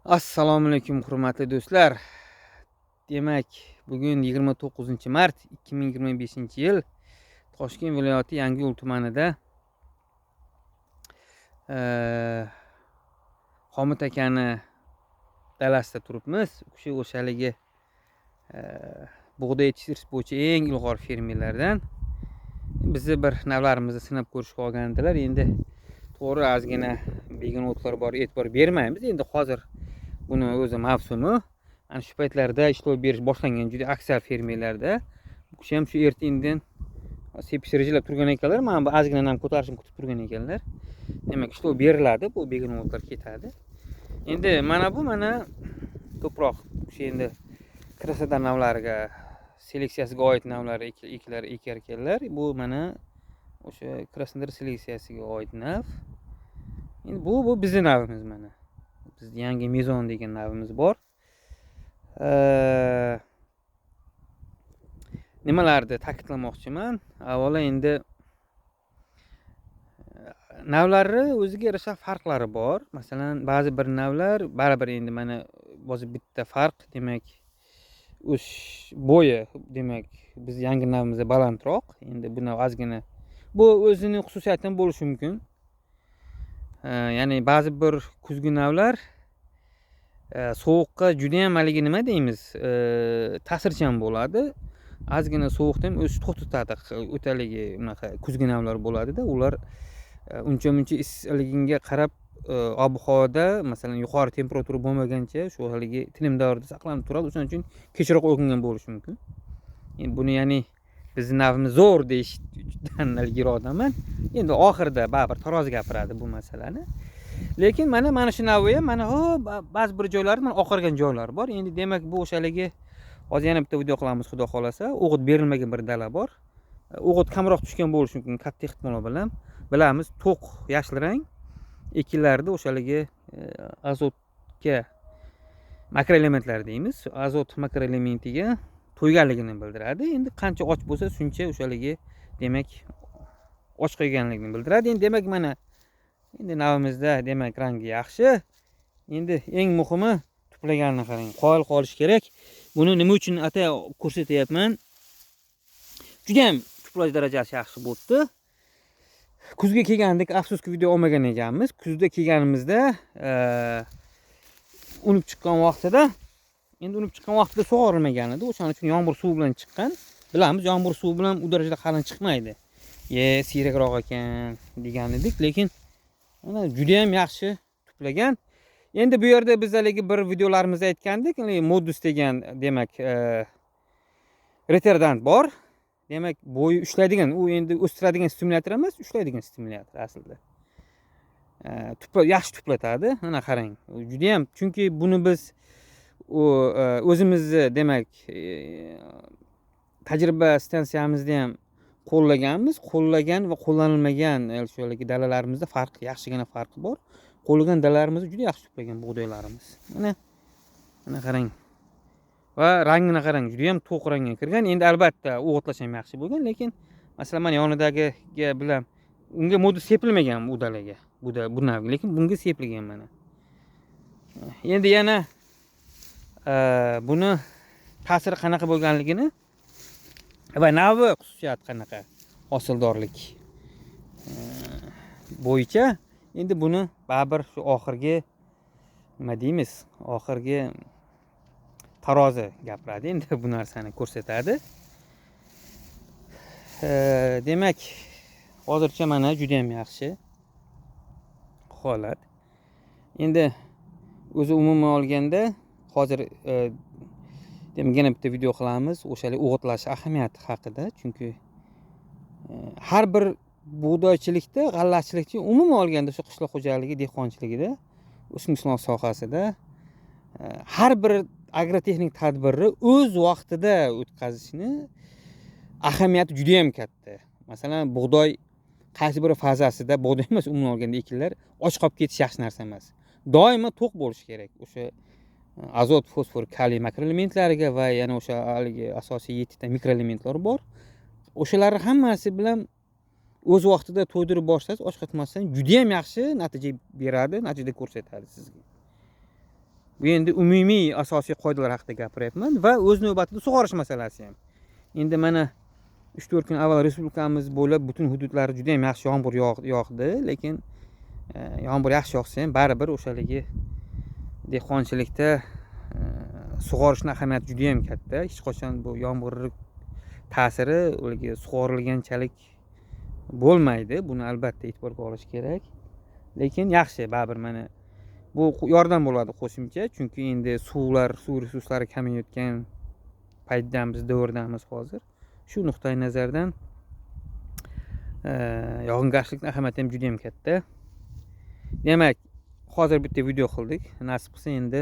Assalomu alaykum hurmatli do'stlar. Demak, bugun 29-mart 2025-yil Toshkent viloyati Yangiyo'l tumanida Xomut akani dalasida turibmiz. U kishi o'shaligi bug'doy yetishtirish bo'yicha eng ilg'or fermerlardan. Bizni bir navlarimizni sinab ko'rishga olgandilar. Endi to'g'ri ozgina begona o'tlar bor, e'tibor bermaymiz. Endi hozir buni o'zi mavsumi. Ana shu paytlarda ishlov berish boshlangan juda aksar fermerlarda. Bu kishi ham shu erta-indin sepish rejalab turgan ekanlar. Mana bu ozgina ham ko'tarishni kutib turgan ekanlar. Demak, ishlov beriladi, bu begona o'tlar ketadi. Endi mana bu ko'proq o'sha endi krasnoдар navlariga, seleksiyasiga oid navlar ekar ekanlar. Bu mana o'sha krasnoдар seleksiyasiga oid nav. Endi bu bizning navimiz mana. Bizda yangi mezon degan navimiz bor. Nimalarni ta'kidlamoqchiman? Avvalo endi navlari o'ziga yarasha farqlari bor. Masalan, ba'zi bir navlar baribir endi mana hozir bitta farq, demak, o'sh bo'yi, demak, biz yangi navimizda balandroq. Endi bu nav ozgina bu o'zining xususiyati ham bo'lishi mumkin. Ya'ni ba'zi bir kuzgi navlar sovuqqa juda ham haligi nima deymiz, ta'sirchan bo'ladi. Ozgina sovuqda ham o'z to'xtatadi. O'taligi unaqa kuzgi navlar bo'ladi-da, ular uncha-muncha issiqligiga qarab ob-havoda, masalan, yuqori temperatura bo'lmagancha shu haligi tinim davrida saqlanib turadi. O'shaning uchun kechroq o'rgangan bo'lishi mumkin. Endi buni ya'ni bizning navimiz zo'r deyishdan ilgarirodaman. Endi oxirida baribir tarozi gapiradi bu masalani. Lekin mana shu navi ham mana ba'zi bir joylari mana oqargan joylari bor. Endi demak bu o'shaligi hozir yana bitta video qilamiz, xudo xolasa. O'g'it berilmagan bir dala bor. O'g'it kamroq tushgan bo'lishi mumkin, katta ehtimol bilan. Bilamiz, to'q yashil rang ekinlarda o'shaligi azotga makroelementlar deymiz. Azot makroelementiga to'yganligini bildiradi. Endi qancha och bo'lsa, shuncha o'shaligi demak och qo'yganligini bildiradi. Endi demak mana endi navimizda demak rangi yaxshi. Endi eng muhimi tuplaganini qarang. Qoyil qolish kerak. Buni nima uchun atay ko'rsatyapman? Juda ham tuplash darajasi yaxshi bo'ldi. Kuzga kelgandik, afsuski video olmagan ekanmiz. Kuzda kelganimizda unib chiqqan vaqtida, endi unib chiqqan vaqtida sug'orilmagan edi. O'shaning uchun yomg'ir suvi bilan chiqqan. Bilamiz, yomg'ir suvi bilan u darajada qalin chiqmaydi. Siyrakroq ekan degan edik, lekin mana juda ham yaxshi tuplagan. Endi bu yerda biz haligi bir videolarimizda aytgandik, modus degan demak retardant bor. Demak, bo'yi ushlaydigan, u endi o'stiradigan stimulyator emas, ushlaydigan stimulyator aslida. Yaxshi tuplatadi. Mana qarang. Juda ham, chunki buni biz o'zimizni demak tajriba stansiyamizda ham qo'llagan va qo'llanilmagan shu haligi dalalarimizda yaxshigina farqi bor. Qo'llagan dalalarimizni juda yaxshi tuplagan bug'doylarimiz. Mana qarang. Va rangini qarang, juda ham to'q rangga kirgan. Endi albatta o'g'itlash ham yaxshi bo'lgan, lekin masalan mana yonidagiga bilan unga modus sepilmagan bu dalaga. Bu navga, lekin bunga sepilgan mana. Endi yana buni ta'siri qanaqa bo'lganligini va navi xususiyati qanaqa, hosildorlik bo'yicha endi buni baribir shu oxirgi nima deymiz, oxirgi tarozi gapiradi, endi bu narsani ko'rsatadi. Demak, hozircha mana juda ham yaxshi holat. Endi o'zi umuman olganda hozir demak yana bitta video qilamiz o'shalik o'g'itlash ahamiyati haqida, chunki har bir bug'doychilikda, g'allachilikda, umuman olganda shu qishloq xo'jaligi, dehqonchiligida, o'simliklar sohasida har bir agrotexnik tadbirni o'z vaqtida o'tkazishni ahamiyati juda ham katta. Masalan, bug'doy qaysi bir fazasida, bug'doy emas, umuman olganda ekinlar och qolib ketish yaxshi narsa emas. Doimo to'q bo'lish kerak. O'sha azot, fosfor, kaliy makroelementlariga va yana o'sha haligi asosiy 7 ta mikroelementlar bor. O'shalarni hammasi bilan o'z vaqtida to'ydirib boshlasangiz, och qotmasdan juda ham yaxshi natija beradi, natija ko'rsatadi sizga. Bu endi umumiy asosiy qoidalar haqida gapiryapman va o'z navbatida sug'orish masalasi ham. Endi mana 3-4 kun avval respublikamiz bo'ylab butun hududlari juda ham yaxshi yomg'ir yog'di, lekin yomg'ir yaxshi yog'sa ham baribir o'shaligi dehqonchilikda sug'orishning ahamiyati juda ham katta. Hech qachon bu yomg'irning ta'siri o'ligi sug'orilganchalik bo'lmaydi. Buni albatta e'tiborga olish kerak. Lekin yaxshi baribir mana bu yordam bo'ladi qo'shimcha, chunki endi suv resurslari kamayayotgan paytdamiz, davrdamiz hozir. Shu nuqtai nazardan yog'ingarchilikning ahamiyati ham juda ham katta. Demak, hozir bitta video qildik. Nasib qilsa endi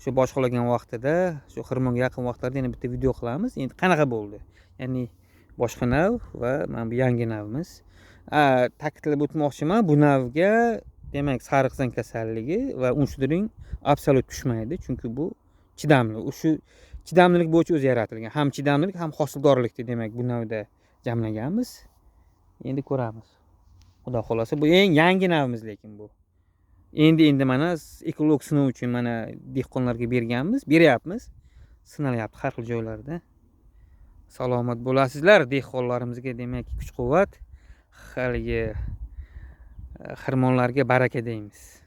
shu boshqalagan vaqtida, shu xirmonga yaqin vaqtlarda yana bitta video qilamiz. Endi qanaqa bo'ldi? Ya'ni boshqa nav va mana bu yangi navimiz. Ta'kidlab o'tmoqchiman, bu navga demak sariqzan kasalligi va unsuring absolyut tushmaydi, chunki bu chidamli. Shu chidamlilik bo'yicha o'zi yaratilgan. Ham chidamlilik, ham hosildorlikni demak bu navda jamlaganmiz. Endi ko'ramiz. Xudo xolasa bu eng yangi navimiz lekin bu. Endi mana ekolog sinov uchun mana dehqonlarga beryapmiz. Sinalyapti har xil joylarda. Salomat bo'lasizlar dehqonlarimizga, demak kuch-quvvat, haligi xirmonlarga baraka deymiz.